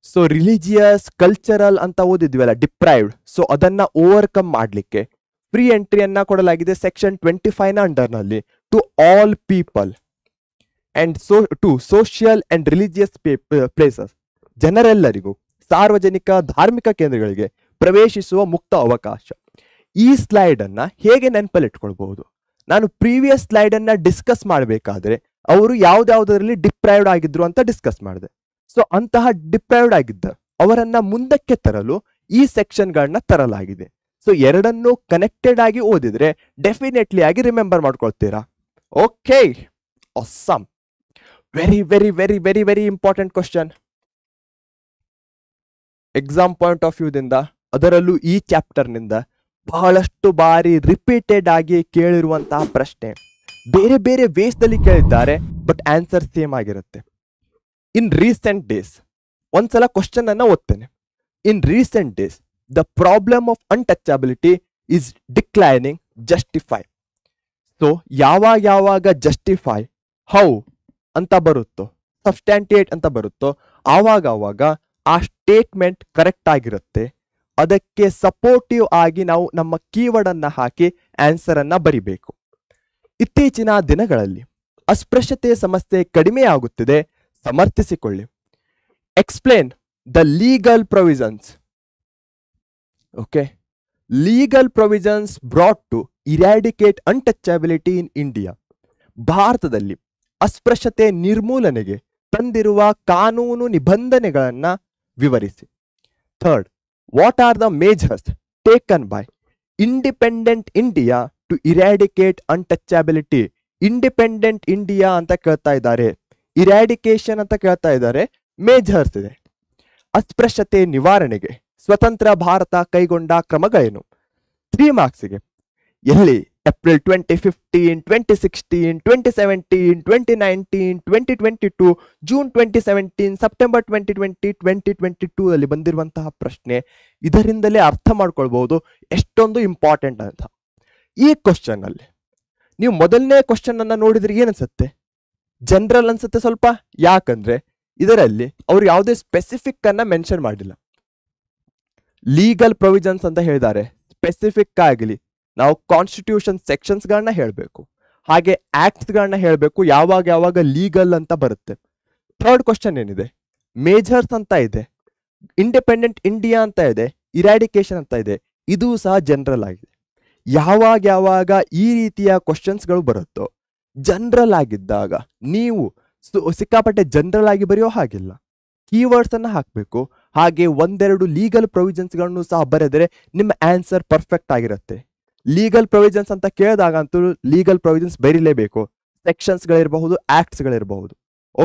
So religious, cultural ಅಂತ ಓದಿದ್ವಲ್ಲ, ಡಿಪ್ರೈವ್ಡ್. ಸೊ ಅದನ್ನ ಓವರ್ಕಮ್ ಮಾಡ್ಲಿಕ್ಕೆ ಫ್ರೀ ಎಂಟ್ರಿಯನ್ನ ಕೊಡಲಾಗಿದೆ ಸೆಕ್ಷನ್ 25ನ ಅಂಡರ್ನಲ್ಲಿ. To all people and to social and religious places. ಜನರೆಲ್ಲರಿಗೂ ಸಾರ್ವಜನಿಕ ಧಾರ್ಮಿಕ ಕೇಂದ್ರಗಳಿಗೆ ಪ್ರವೇಶಿಸುವ ಮುಕ್ತ ಅವಕಾಶ. ಈ ಸ್ಲೈಡ್ ಅನ್ನ ಹೇಗೆ ನೆನಪಲ್ಲಿಟ್ಕೊಳ್ಬಹುದು? ನಾನು ಪ್ರೀವಿಯಸ್ ಸ್ಲೈಡ್ ಅನ್ನ ಡಿಸ್ಕಸ್ ಮಾಡಬೇಕಾದ್ರೆ ಅವರು ಯಾವ್ದಾವುದರಲ್ಲಿ ಡಿಪ್ರೈವ್ಡ್ ಆಗಿದ್ರು ಅಂತ ಡಿಸ್ಕಸ್ ಮಾಡಿದೆ. ಸೊ ಅಂತಹ ಡಿಪ್ರೈವ್ಡ್ ಆಗಿದ್ದ ಅವರನ್ನ ಮುಂದಕ್ಕೆ ತರಲು ಈ ಸೆಕ್ಷನ್ಗಳನ್ನ ತರಲಾಗಿದೆ. ಸೊ ಎರಡನ್ನೂ ಕನೆಕ್ಟೆಡ್ ಆಗಿ ಓದಿದ್ರೆ ಡೆಫಿನೆಟ್ಲಿ ಆಗಿ ರಿಮೆಂಬರ್ ಮಾಡ್ಕೊಳ್ತೀರಾ. Okay, awesome. Very very very very very important question exam point of ವ್ಯೂದಿಂದ, ಅದರಲ್ಲೂ ಈ ಚಾಪ್ಟರ್ನಿಂದ ಬಹಳಷ್ಟು ಬಾರಿ ರಿಪೀಟೆಡ್ ಆಗಿ ಕೇಳಿರುವಂತಹ ಪ್ರಶ್ನೆ. ಬೇರೆ ಬೇರೆ ವೇಸ್ದಲ್ಲಿ ಕೇಳಿದ್ದಾರೆ, ಬಟ್ ಆನ್ಸರ್ ಸೇಮ್ ಆಗಿರುತ್ತೆ. ಇನ್ ರೀಸೆಂಟ್ ಡೇಸ್, ಒಂದ್ಸಲ ಕ್ವಶನ್ ಅನ್ನ ಓದ್ತೇನೆ. In recent days the problem of untouchability is declining, justify. So ಯಾವಾಗ ಜಸ್ಟಿಫೈ, ಹೌ ಅಂತ ಬರುತ್ತೋ, ಸಬ್ಸ್ಟ್ಯಾಂಟಿಯೇಟ್ ಅಂತ ಬರುತ್ತೋ, ಆವಾಗ ಆ ಸ್ಟೇಟ್ಮೆಂಟ್ ಕರೆಕ್ಟ್ ಆಗಿರುತ್ತೆ. ಅದಕ್ಕೆ ಸಪೋರ್ಟಿವ್ ಆಗಿ ನಾವು ನಮ್ಮ ಕೀವರ್ಡ್ ಅನ್ನ ಹಾಕಿ ಆನ್ಸರ್ ಅನ್ನ ಬರಿಬೇಕು. ಇತ್ತೀಚಿನ ದಿನಗಳಲ್ಲಿ ಅಸ್ಪೃಶ್ಯತೆ ಸಮಸ್ಯೆ ಕಡಿಮೆಯಾಗುತ್ತಿದೆ, ಸಮರ್ಥಿಸಿಕೊಳ್ಳಿ. Explain the legal provisions. Okay, legal provisions brought to eradicate untouchability in India. ಭಾರತದಲ್ಲಿ ಅಸ್ಪೃಶ್ಯತೆ ನಿರ್ಮೂಲನೆಗೆ ತಂದಿರುವ ಕಾನೂನು ನಿಬಂಧನೆಗಳನ್ನ ವಿವರಿಸಿ. Third, what are the measures taken by independent India to eradicate untouchability. Independent India ಅಂತ ಕೇಳ್ತಾ ಇದ್ದಾರೆ, ಇರಾಡಿಕೇಶನ್ ಅಂತ ಕೇಳ್ತಾ ಇದ್ದಾರೆ, ಮೇಜರ್ಸ್ ಇದೆ. ಅಸ್ಪೃಶ್ಯತೆ ನಿವಾರಣೆಗೆ ಸ್ವತಂತ್ರ ಭಾರತ ಕೈಗೊಂಡ ಕ್ರಮಗಳೇನು? 3 ಮಾರ್ಕ್ಸ್ಗೆ ಎಲ್ಲಿ ಏಪ್ರಿಲ್ 2015, 2016, 2017, 2019, 2022, ಜೂನ್ 2017, ಸೆಪ್ಟೆಂಬರ್ 2020, 2022 ಅಲ್ಲಿ ಬಂದಿರುವಂತಹ ಪ್ರಶ್ನೆ. ಇದರಿಂದಲೇ ಅರ್ಥ ಮಾಡ್ಕೊಳ್ಬಹುದು ಎಷ್ಟೊಂದು ಇಂಪಾರ್ಟೆಂಟ್ ಅಂತ. ಈ ಕ್ವಶನ್ ಅಲ್ಲಿ ನೀವು ಮೊದಲನೇ ಕ್ವಶನ್ ಅನ್ನ ನೋಡಿದ್ರೆ ಏನನ್ಸುತ್ತೆ? ಜನರಲ್ ಅನ್ಸುತ್ತೆ ಸ್ವಲ್ಪ. ಯಾಕಂದ್ರೆ ಇದರಲ್ಲಿ ಅವ್ರು ಯಾವುದೇ ಸ್ಪೆಸಿಫಿಕ್ ಅನ್ನ ಮೆನ್ಷನ್ ಮಾಡಿಲ್ಲ. ಲೀಗಲ್ ಪ್ರೊವಿಷನ್ಸ್ ಅಂತ ಹೇಳಿದ್ದಾರೆ. ಸ್ಪೆಸಿಫಿಕ್ ಆಗಲಿ ನಾವು ಕಾನ್ಸ್ಟಿಟ್ಯೂಷನ್ ಸೆಕ್ಷನ್ಸ್ ಗಳನ್ನ ಹೇಳಬೇಕು, ಹಾಗೆ ಆಕ್ಟ್ಸ್ ಗಳನ್ನ ಹೇಳಬೇಕು, ಯಾವಾಗ ಲೀಗಲ್ ಅಂತ ಬರುತ್ತೆ. ಥರ್ಡ್ ಕ್ವಶನ್ ಏನಿದೆ, ಮೇಜರ್ಸ್ ಅಂತ ಇದೆ, ಇಂಡಿಪೆಂಡೆಂಟ್ ಇಂಡಿಯಾ ಅಂತ ಇದೆ, ಇರಾಡಿಕೇಶನ್ ಅಂತ ಇದೆ. ಇದು ಸಹ ಜನರಲ್ ಆಗಿದೆ. ಯಾವಾಗ ಈ ರೀತಿಯ ಕ್ವಶನ್ಸ್ಗಳು ಬರುತ್ತೋ, ಜನರಲ್ ಆಗಿದ್ದಾಗ ನೀವು ಸಿಕ್ಕಾಪಟ್ಟೆ ಜನರಲ್ ಆಗಿ ಬರೆಯೋ ಹಾಗಿಲ್ಲ, ಕೀವರ್ಡ್ಸ್ ಅನ್ನ ಹಾಕಬೇಕು. ಹಾಗೆ ಒಂದೆರಡು ಲೀಗಲ್ ಪ್ರೊವಿಷನ್ಸ್ ಗಳನ್ನು ಸಹ ಬರೆದರೆ ನಿಮ್ಮ ಆನ್ಸರ್ ಪರ್ಫೆಕ್ಟ್ ಆಗಿರುತ್ತೆ. ಲೀಗಲ್ ಪ್ರೊವಿಷನ್ಸ್ ಅಂತ ಕೇಳಿದಾಗ ಅಂತೂ ಲೀಗಲ್ ಪ್ರೊವಿಷನ್ಸ್ ಬರೀಲೇಬೇಕು. ಸೆಕ್ಷನ್ಸ್ ಗಳಿರಬಹುದು, ಆಕ್ಟ್ಸ್ ಗಳಿರಬಹುದು.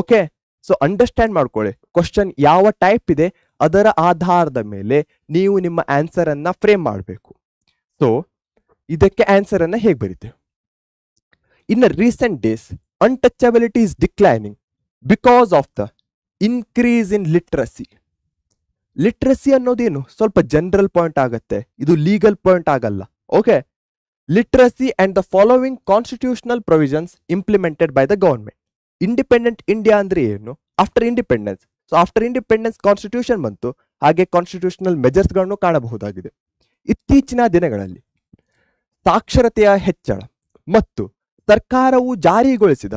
ಓಕೆ, ಸೊ ಅಂಡರ್ಸ್ಟ್ಯಾಂಡ್ ಮಾಡ್ಕೊಳ್ಳಿ. ಕ್ವಶನ್ ಯಾವ ಟೈಪ್ ಇದೆ ಅದರ ಆಧಾರದ ಮೇಲೆ ನೀವು ನಿಮ್ಮ ಆನ್ಸರ್ ಅನ್ನ ಫ್ರೇಮ್ ಮಾಡಬೇಕು. ಸೊ ಇದಕ್ಕೆ ಆನ್ಸರ್ ಅನ್ನ ಹೇಗೆ ಬರೀತೇವೆ? In recent days untouchability is declining because of the increase in literacy. Literacy ಅನ್ನೋದೇನು ಸ್ವಲ್ಪ ಜನರಲ್ ಪಾಯಿಂಟ್ ಆಗುತ್ತೆ, ಇದು ಲೀಗಲ್ ಪಾಯಿಂಟ್ ಆಗಲ್ಲ. Okay, literacy and the following constitutional provisions implemented by the government. Independent India ಅಂದ್ರೆ ಏನು? After independence. So after independence constitution ಬಂತು, ಹಾಗೆ ಕಾನ್ಸ್ಟಿಟ್ಯೂಷನಲ್ ಮೆಜರ್ಸ್ ಗಳನ್ನು ಕಾಣಬಹುದಾಗಿದೆ. ಇತ್ತೀಚಿನ ದಿನಗಳಲ್ಲಿ ಸಾಕ್ಷರತೆಯ ಹೆಚ್ಚಳ ಮತ್ತು ಸರ್ಕಾರವು ಜಾರಿಗೊಳಿಸಿದ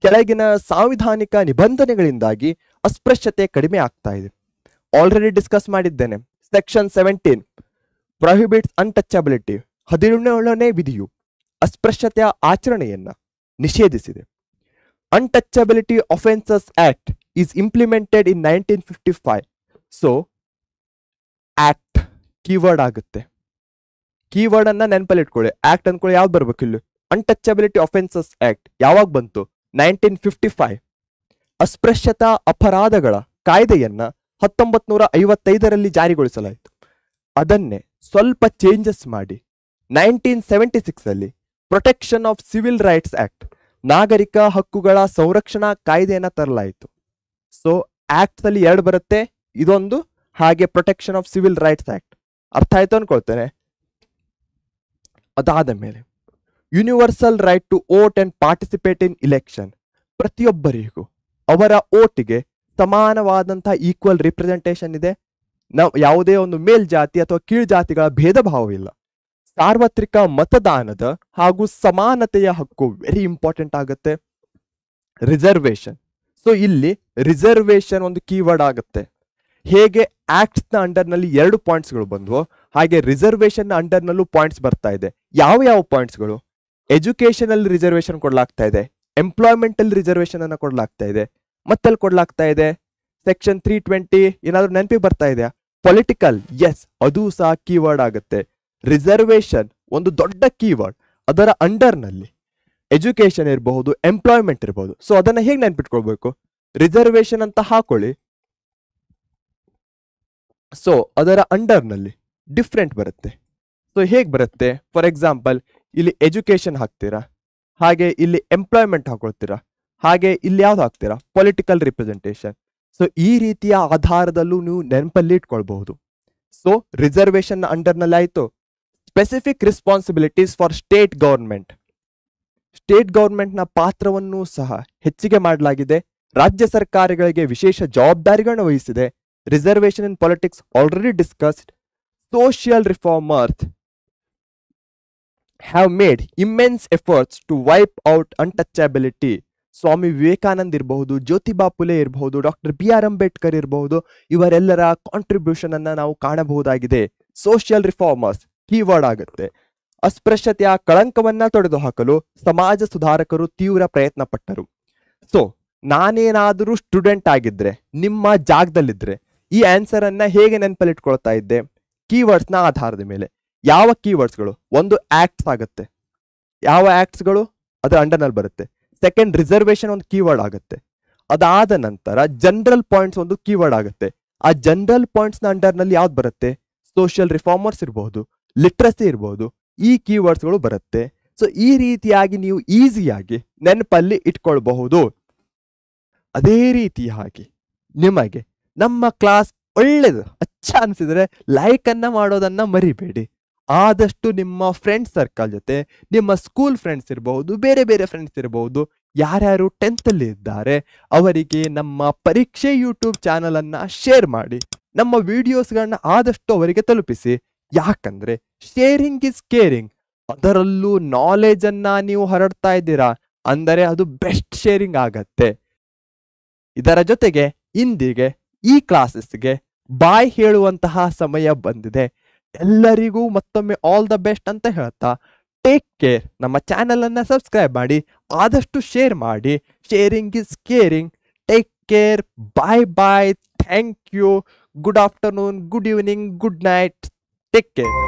ಕೆಳಗಿನ ಸಾಂವಿಧಾನಿಕ ನಿಬಂಧನೆಗಳಿಂದಾಗಿ ಅಸ್ಪೃಶ್ಯತೆ ಕಡಿಮೆ ಆಗ್ತಾ ಇದೆ. ಆಲ್ರೆಡಿ ಡಿಸ್ಕಸ್ ಮಾಡಿದ್ದೇನೆ. Section 17 prohibits untouchability. 17ನೇ ವಿಧಿಯು ಅಸ್ಪೃಶ್ಯತೆಯ ಆಚರಣೆಯನ್ನ ನಿಷೇಧಿಸಿದೆ. Untouchability offences act is implemented in 1955. So act keyword ಆಗುತ್ತೆ. ಕೀವರ್ಡ್ ಅನ್ನ ನೆನಪಲ್ಲಿ ಇಟ್ಕೊಳ್ಳಿ. ಆಕ್ಟ್ ಅನ್ಕೊಳ್ಳಿ, ಯಾವ್ದು ಬರ್ಬೇಕು ಇಲ್ಲಿ? ಅನ್ಟಚಬಿಲಿಟಿ ಅಫೆನ್ಸಸ್ ಆಕ್ಟ್ ಯಾವಾಗ ಬಂತು? 1955. ಅಸ್ಪೃಶ್ಯತಾ ಅಪರಾಧಗಳ ಕಾಯ್ದೆಯನ್ನ 1955ರಲ್ಲಿ ಜಾರಿಗೊಳಿಸಲಾಯಿತು. ಅದನ್ನೇ ಸ್ವಲ್ಪ ಚೇಂಜಸ್ ಮಾಡಿ 1976 ಅಲ್ಲಿ protection of civil rights act, ನಾಗರಿಕ ಹಕ್ಕುಗಳ ಸಂರಕ್ಷಣಾ ಕಾಯ್ದೆಯನ್ನ ತರಲಾಯಿತು. ಸೊ ಆಕ್ಟ್ಸ್ ಅಲ್ಲಿ 2 ಬರುತ್ತೆ, ಇದೊಂದು, ಹಾಗೆ protection of civil rights act. ಅರ್ಥ ಆಯ್ತು ಅನ್ಕೊಳ್ತೇನೆ. ಅದಾದ ಮೇಲೆ universal right to vote and participate in election. ಪ್ರತಿಯೊಬ್ಬರಿಗೂ ಅವರ ಓಟಿಗೆ ಸಮಾನವಾದಂತಹ ಈಕ್ವಲ್ ರಿಪ್ರೆಸೆಂಟೇಷನ್ ಇದೆ. ನಾವು ಯಾವುದೇ ಒಂದು ಮೇಲ್ಜಾತಿ ಅಥವಾ ಕೀಳ್ಜಾತಿಗಳ ಭೇದ ಭಾವವಿಲ್ಲ. ಸಾರ್ವತ್ರಿಕ ಮತದಾನದ ಹಾಗೂ ಸಮಾನತೆಯ ಹಕ್ಕು ವೆರಿ ಇಂಪಾರ್ಟೆಂಟ್ ಆಗುತ್ತೆ. ರಿಸರ್ವೇಶನ್. ಸೊ ಇಲ್ಲಿ ರಿಸರ್ವೇಶನ್ ಒಂದು ಕೀವರ್ಡ್ ಆಗುತ್ತೆ. ಹೇಗೆ ಆಕ್ಟ್ಸ್ ನ ಅಂಡರ್ ನಲ್ಲಿ 2 ಪಾಯಿಂಟ್ಸ್ಗಳು ಬಂದ್ವು, ಹಾಗೆ ರಿಸರ್ವೇಶನ್ ನ ಅಂಡರ್ ನಲ್ಲೂ ಪಾಯಿಂಟ್ಸ್ ಬರ್ತಾ ಇದೆ. ಯಾವ ಪಾಯಿಂಟ್ಸ್ಗಳು? ಎಜುಕೇಶನ್ ಅಲ್ಲಿ ರಿಸರ್ವೇಶನ್ ಕೊಡ್ಲಾಗ್ತಾ ಇದೆ, ಎಂಪ್ಲಾಯ್ಮೆಂಟ್ ಅಲ್ಲಿ ರಿಸರ್ವೇಶನ್ ಅನ್ನ ಕೊಡ್ಲಾಗ್ತಾ ಇದೆ, ಮತ್ತಲ್ಲಿ ಕೊಡ್ಲಾಗ್ತಾ ಇದೆ ಸೆಕ್ಷನ್ 320. ಏನಾದ್ರು ನೆನಪಿಗೆ ಬರ್ತಾ ಇದೆಯಾ? ಪೊಲಿಟಿಕಲ್, ಎಸ್, ಅದು ಸಹ ಕೀವರ್ಡ್ ಆಗುತ್ತೆ. ರಿಸರ್ವೇಶನ್ ಒಂದು ದೊಡ್ಡ ಕೀವರ್ಡ್. ಅದರ ಅಂಡರ್ನಲ್ಲಿ ಎಜುಕೇಶನ್ ಇರಬಹುದು, ಎಂಪ್ಲಾಯ್ಮೆಂಟ್ ಇರಬಹುದು. ಸೊ ಅದನ್ನ ಹೇಗೆ ನೆನ್ಪಿಟ್ಕೊಳ್ಬೇಕು? ರಿಸರ್ವೇಶನ್ ಅಂತ ಹಾಕೊಳ್ಳಿ. ಸೊ ಅದರ ಅಂಡರ್ನಲ್ಲಿ ಡಿಫ್ರೆಂಟ್ ಬರುತ್ತೆ. ಸೊ ಹೇಗೆ ಬರುತ್ತೆ? ಫಾರ್ ಎಕ್ಸಾಂಪಲ್, ಇಲ್ಲಿ ಎಜುಕೇಶನ್ ಹಾಕ್ತೀರಾ, ಹಾಗೆ ಇಲ್ಲಿ ಎಂಪ್ಲಾಯ್ಮೆಂಟ್ ಹಾಕೊಳ್ತೀರಾ, ಹಾಗೆ ಇಲ್ಲಿ ಯಾವ್ದು ಹಾಕ್ತೀರಾ? Political representation. ಸೊ ಈ ರೀತಿಯ ಆಧಾರದಲ್ಲೂ ನೀವು ನೆನಪಲ್ಲಿ ಇಟ್ಕೊಳ್ಬಹುದು. ಸೊ ರಿಸರ್ವೇಶನ್ ಅಂಡರ್ನಲ್ಲಿ ಆಯ್ತು. Specific responsibilities for state government. State ಗವರ್ಮೆಂಟ್ನ ಪಾತ್ರವನ್ನು ಸಹ ಹೆಚ್ಚಿಗೆ ಮಾಡಲಾಗಿದೆ. ರಾಜ್ಯ ಸರ್ಕಾರಗಳಿಗೆ ವಿಶೇಷ ಜವಾಬ್ದಾರಿಗಳನ್ನು ವಹಿಸಿದೆ. Reservation in politics already discussed. Social reformers have made immense efforts to wipe out untouchability. Swami Vivekanand ಇರಬಹುದು, ಜ್ಯೋತಿಬಾ ಫುಲೆ ಇರಬಹುದು, ಡಾಕ್ಟರ್ BR ಅಂಬೇಡ್ಕರ್ ಇರಬಹುದು, ಇವರೆಲ್ಲರ ಕಾಂಟ್ರಿಬ್ಯೂಷನ್ ಅನ್ನ ನಾವು ಕಾಣಬಹುದಾಗಿದೆ. ಸೋಷಿಯಲ್ ರಿಫಾರ್ಮರ್ಸ್ ಕೀವರ್ಡ್ ಆಗುತ್ತೆ. ಅಸ್ಪೃಶ್ಯತೆಯ ಕಳಂಕವನ್ನ ತೊಡೆದು ಹಾಕಲು ಸಮಾಜ ಸುಧಾರಕರು ತೀವ್ರ ಪ್ರಯತ್ನ ಪಟ್ಟರು. ಸೊ ನಾನೇನಾದರೂ ಸ್ಟೂಡೆಂಟ್ ಆಗಿದ್ರೆ, ನಿಮ್ಮ ಜಾಗದಲ್ಲಿದ್ರೆ, ಈ ಆನ್ಸರ್ ಅನ್ನ ಹೇಗೆ ನೆನಪಲ್ಲಿಟ್ಕೊಳ್ತಾ ಇದ್ದೆ? ಕೀವರ್ಡ್ಸ್ ನ ಆಧಾರದ ಮೇಲೆ. ಯಾವ ಕೀವರ್ಡ್ಸ್ಗಳು? ಒಂದು ಆಕ್ಟ್ಸ್ ಆಗುತ್ತೆ. ಯಾವ ಆಕ್ಟ್ಸ್ಗಳು? ಅದು ಅಂಡರ್ನಲ್ಲಿ ಬರುತ್ತೆ. ಸೆಕೆಂಡ್, ರಿಸರ್ವೇಶನ್ ಒಂದು ಕೀವರ್ಡ್ ಆಗುತ್ತೆ. ಅದಾದ ನಂತರ ಜನರಲ್ ಪಾಯಿಂಟ್ಸ್ ಒಂದು ಕೀವರ್ಡ್ ಆಗುತ್ತೆ. ಆ ಜನರಲ್ ಪಾಯಿಂಟ್ಸ್ ನ ಅಂಡರ್ನಲ್ಲಿ ಯಾವ್ದು ಬರುತ್ತೆ? ಸೋಷಿಯಲ್ ರಿಫಾರ್ಮರ್ಸ್ ಇರಬಹುದು, ಲಿಟ್ರಸಿ ಇರಬಹುದು, ಈ ಕೀವರ್ಡ್ಸ್ಗಳು ಬರುತ್ತೆ. ಸೊ ಈ ರೀತಿಯಾಗಿ ನೀವು ಈಸಿಯಾಗಿ ನೆನಪಲ್ಲಿ ಇಟ್ಕೊಳ್ಬಹುದು. ಅದೇ ರೀತಿಯಾಗಿ ನಿಮಗೆ ನಮ್ಮ ಕ್ಲಾಸ್ ಒಳ್ಳೇದು ಅಚ್ಚ ಅನಿಸಿದ್ರೆ ಲೈಕ್ ಅನ್ನ ಮಾಡೋದನ್ನ ಮರಿಬೇಡಿ. ಆದಷ್ಟು ನಿಮ್ಮ ಫ್ರೆಂಡ್ಸ್ ಸರ್ಕಲ್ ಜೊತೆ, ನಿಮ್ಮ ಸ್ಕೂಲ್ ಫ್ರೆಂಡ್ಸ್ ಇರಬಹುದು, ಬೇರೆ ಬೇರೆ ಫ್ರೆಂಡ್ಸ್ ಇರಬಹುದು, ಯಾರ್ಯಾರು 10th ಅಲ್ಲಿ ಇದ್ದಾರೆ ಅವರಿಗೆ ನಮ್ಮ ಪರೀಕ್ಷೆ ಯೂಟ್ಯೂಬ್ ಚಾನಲ್ ಅನ್ನ ಶೇರ್ ಮಾಡಿ. ನಮ್ಮ ವಿಡಿಯೋಸ್ಗಳನ್ನ ಆದಷ್ಟು ಅವರಿಗೆ ತಲುಪಿಸಿ. ಯಾಕಂದ್ರೆ ಶೇರಿಂಗ್ ಇಸ್ ಕೇರಿಂಗ್. ಅದರಲ್ಲೂ ನಾಲೆಜ್ ಅನ್ನ ನೀವು ಹರಡ್ತಾ ಇದ್ದೀರಾ ಅಂದರೆ ಅದು ಬೆಸ್ಟ್ ಶೇರಿಂಗ್ ಆಗತ್ತೆ. ಇದರ ಜೊತೆಗೆ ಇಂದಿಗೆ ಈ ಕ್ಲಾಸಸ್ಗೆ ಬಾಯ್ ಹೇಳುವಂತಹ ಸಮಯ ಬಂದಿದೆ. ಎಲ್ಲರಿಗೂ ಮತ್ತೊಮ್ಮೆ ಆಲ್ ದ ಬೆಸ್ಟ್ ಅಂತ ಹೇಳ್ತಾ ಟೇಕ್ ಕೇರ್. ನಮ್ಮ ಚಾನಲ್ ಅನ್ನ ಸಬ್ಸ್ಕ್ರೈಬ್ ಮಾಡಿ, ಆದಷ್ಟು ಶೇರ್ ಮಾಡಿ. Sharing is caring. Take care. Bye bye. Thank you. Good afternoon, good evening, good night. Take care.